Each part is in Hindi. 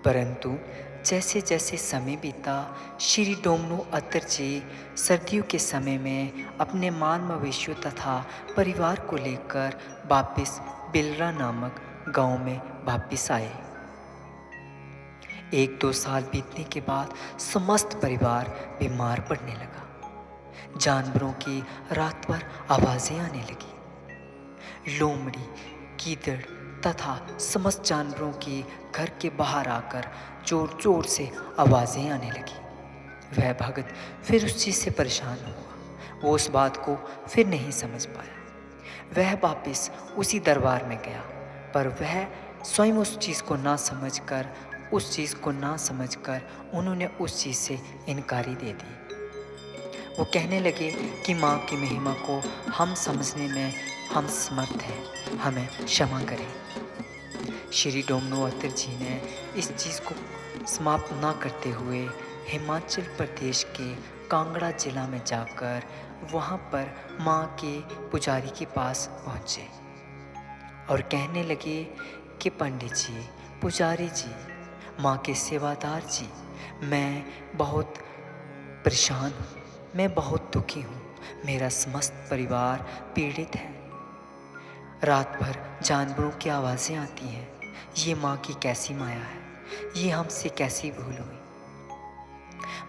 परंतु जैसे जैसे समय बीता, श्री डोमनू अत्तर जी सर्दियों के समय में अपने माल मवेशियों तथा परिवार को लेकर वापिस बिलरा नामक गांव में वापिस आए। 1-2 साल बीतने के बाद समस्त परिवार बीमार पड़ने लगा। जानवरों की रात भर आवाज़ें आने लगी। लोमड़ी, गीदड़ तथा समस्त जानवरों की घर के बाहर आकर जोर जोर से आवाज़ें आने लगी। वह भगत फिर उस चीज़ से परेशान हुआ। वो उस बात को फिर नहीं समझ पाया। वह वापस उसी दरबार में गया, पर वह स्वयं उस चीज़ को ना समझकर उन्होंने उस चीज़ से इनकारी दे दी। वो कहने लगे कि माँ की महिमा को हम समझने में हम समर्थ हैं, हमें क्षमा करें। श्री डोमनू अत्तर जी ने इस चीज़ को समाप्त ना करते हुए हिमाचल प्रदेश के कांगड़ा जिला में जाकर वहाँ पर माँ के पुजारी के पास पहुँचे और कहने लगे कि पंडित जी, पुजारी जी, माँ के सेवादार जी, मैं बहुत परेशान हूँ, मैं बहुत दुखी हूँ, मेरा समस्त परिवार पीड़ित है। रात भर जानवरों की आवाज़ें आती हैं। ये माँ की कैसी माया है, ये हमसे कैसी भूल हुई।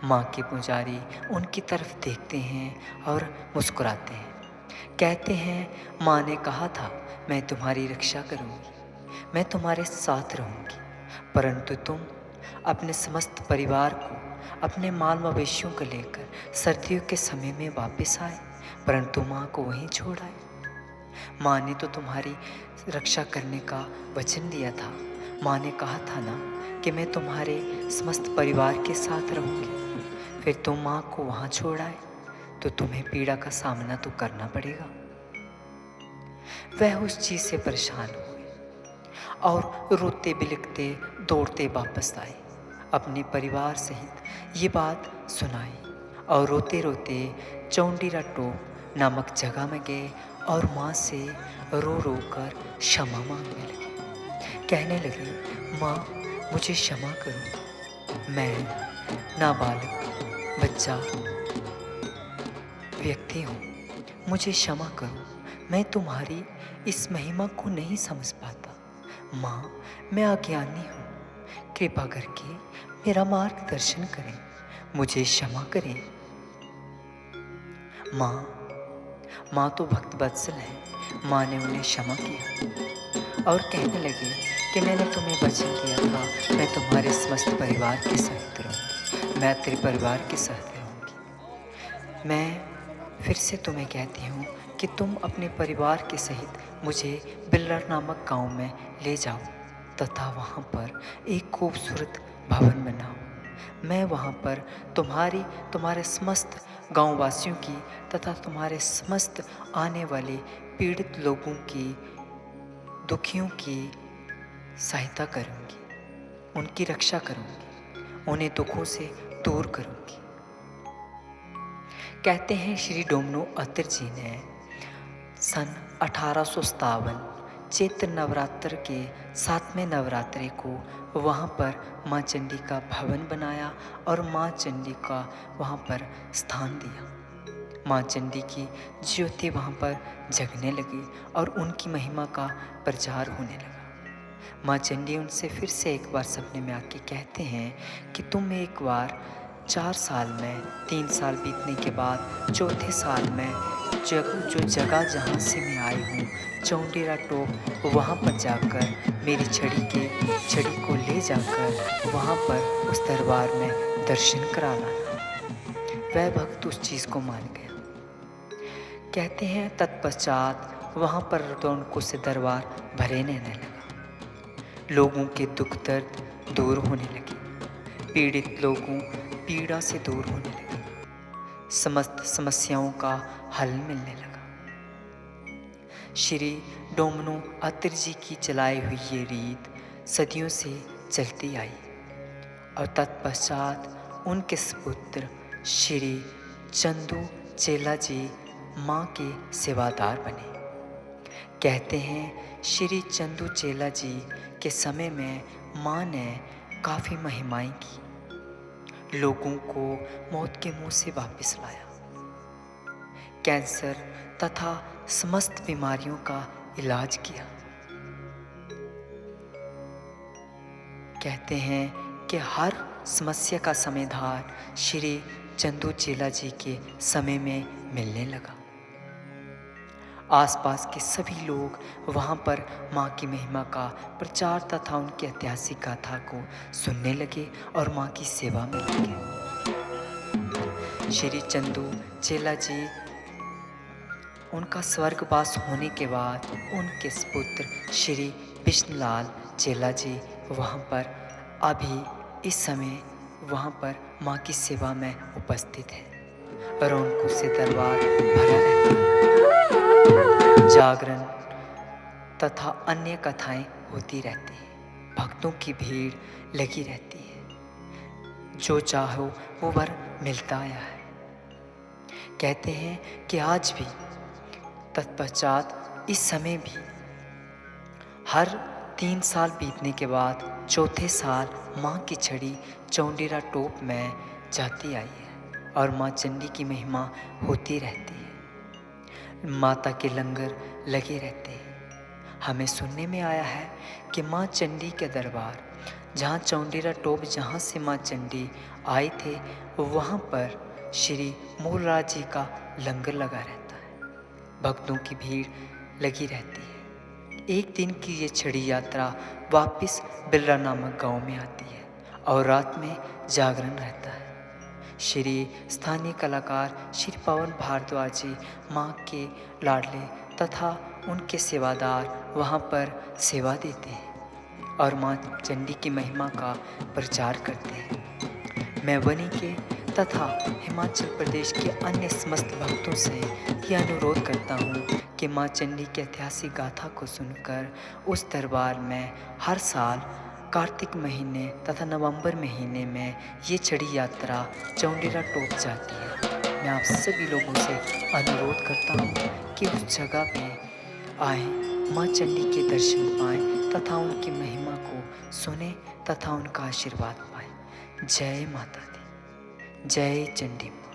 माँ के पुजारी उनकी तरफ देखते हैं और मुस्कुराते हैं। कहते हैं, माँ ने कहा था मैं तुम्हारी रक्षा करूँगी, मैं तुम्हारे साथ रहूँगी, परंतु तुम अपने समस्त परिवार को, अपने माल मवेशियों को लेकर सर्दियों के समय में वापस आए, परंतु माँ को वहीं छोड़ आए। माँ ने तो तुम्हारी रक्षा करने का वचन दिया था। माँ ने कहा था ना कि मैं तुम्हारे समस्त परिवार के साथ रहूँगी। फिर तुम माँ को वहाँ छोड़ आए, तो तुम्हें पीड़ा का सामना तो करना पड़ेगा। वह उस चीज़ से परेशान हुए और रोते बिलखते दौड़ते वापस आए, अपने परिवार सहित ये बात सुनाई और रोते रोते चौंडीरा टोप नामक जगह में गए और माँ से रो रो कर क्षमा मांगने लगे। कहने लगे, माँ मुझे क्षमा करो, मैं नाबालिग बच्चा व्यक्ति हूँ, मुझे क्षमा करो, मैं तुम्हारी इस महिमा को नहीं समझ पाता। माँ मैं अज्ञानी हूँ, कृपा करके मेरा मार्गदर्शन करें, मुझे क्षमा करें। माँ तो भक्त वत्सल है। माँ ने उन्हें क्षमा किया और कहने लगे कि मैंने तुम्हें वचन दिया था मैं तुम्हारे समस्त परिवार के साथ रहूँगी, मैं तेरे परिवार के साथ रहूँगी। मैं फिर से तुम्हें कहती हूँ कि तुम अपने परिवार के सहित मुझे बिल्लर नामक गांव में ले जाओ तथा वहाँ पर एक खूबसूरत भवन बनाओ। मैं वहाँ पर तुम्हारे समस्त गांव वासियों की तथा तुम्हारे समस्त आने वाले पीड़ित लोगों की, दुखियों की सहायता करूँगी, उनकी रक्षा करूँगी, उन्हें दुखों से दूर करूँगी। कहते हैं श्री डोमनू अत्तर जी ने सन 1857 चैत्र नवरात्र के 7वें नवरात्रि को वहाँ पर माँ चंडी का भवन बनाया और माँ चंडी का वहाँ पर स्थान दिया। माँ चंडी की ज्योति वहाँ पर जगने लगी और उनकी महिमा का प्रचार होने लगा। माँ चंडी उनसे फिर से एक बार सपने में आके कहते हैं कि तुम एक बार 4 साल में 3 साल बीतने के बाद चौथे साल में जो जगह जहाँ से मैं आई हूँ, चौंडीरा टोप, वहाँ पर जाकर मेरी छड़ी को ले जाकर वहाँ पर उस दरबार में दर्शन करा लाना। वह भक्त उस चीज़ को मान गया। कहते हैं तत्पश्चात वहाँ पर रौनकों से दरबार भरे रहने लगा। लोगों के दुख दर्द दूर होने लगे, पीड़ित लोगों पीड़ा से दूर होने लगे, समस्त समस्याओं का हल मिलने लगा। श्री डोमनू अत्तर जी की चलाई हुई ये रीत सदियों से चलती आई और तत्पश्चात उनके सुपुत्र श्री चंदू चेला जी माँ के सेवादार बने। कहते हैं श्री चंदू चेला जी के समय में माँ ने काफ़ी महिमाएं की, लोगों को मौत के मुंह से वापस लाया, कैंसर तथा समस्त बीमारियों का इलाज किया। कहते हैं कि हर समस्या का समाधान श्री चंदू चेला जी के समय में मिलने लगा। आसपास के सभी लोग वहाँ पर माँ की महिमा का प्रचार तथा उनकी ऐतिहासिक गाथा को सुनने लगे और माँ की सेवा में लगे। श्री चंदू चेला जी, उनका स्वर्गवास होने के बाद उनके पुत्र श्री विष्णुलाल चेला जी वहाँ पर अभी इस समय वहाँ पर माँ की सेवा में उपस्थित है और उनको से दरबार भरा रहता है। जागरण तथा अन्य कथाएं होती रहती हैं, भक्तों की भीड़ लगी रहती है, जो चाहो वो वर मिलता आया है। कहते हैं कि आज भी तत्पश्चात इस समय भी हर 3 साल बीतने के बाद चौथे साल माँ की छड़ी चौंडेरा टोप में जाती आई है और माँ चंडी की महिमा होती रहती है। माता के लंगर लगे रहते हैं। हमें सुनने में आया है कि माँ चंडी के दरबार, जहाँ चौंडेरा टोप जहाँ से माँ चंडी आए थे, वहाँ पर श्री मूलराज जी का लंगर लगा रहता है, भक्तों की भीड़ लगी रहती है। एक दिन की ये छड़ी यात्रा वापस बिल्ला नामक गांव में आती है और रात में जागरण रहता है। श्री स्थानीय कलाकार श्री पवन भारद्वाज जी माँ के लाडले तथा उनके सेवादार वहाँ पर सेवा देते हैं और माँ चंडी की महिमा का प्रचार करते हैं। मैं बनी के तथा हिमाचल प्रदेश के अन्य समस्त भक्तों से यह अनुरोध करता हूँ कि माँ चंडी की ऐतिहासिक गाथा को सुनकर उस दरबार में हर साल कार्तिक महीने तथा नवंबर महीने में ये छड़ी यात्रा चौंडेरा टोप जाती है। मैं आप सभी लोगों से अनुरोध करता हूँ कि उस जगह पे आए, माँ चंडी के दर्शन पाएँ तथा उनकी महिमा को सुने तथा उनका आशीर्वाद पाएँ। जय माता दी, जय चंडी माँ।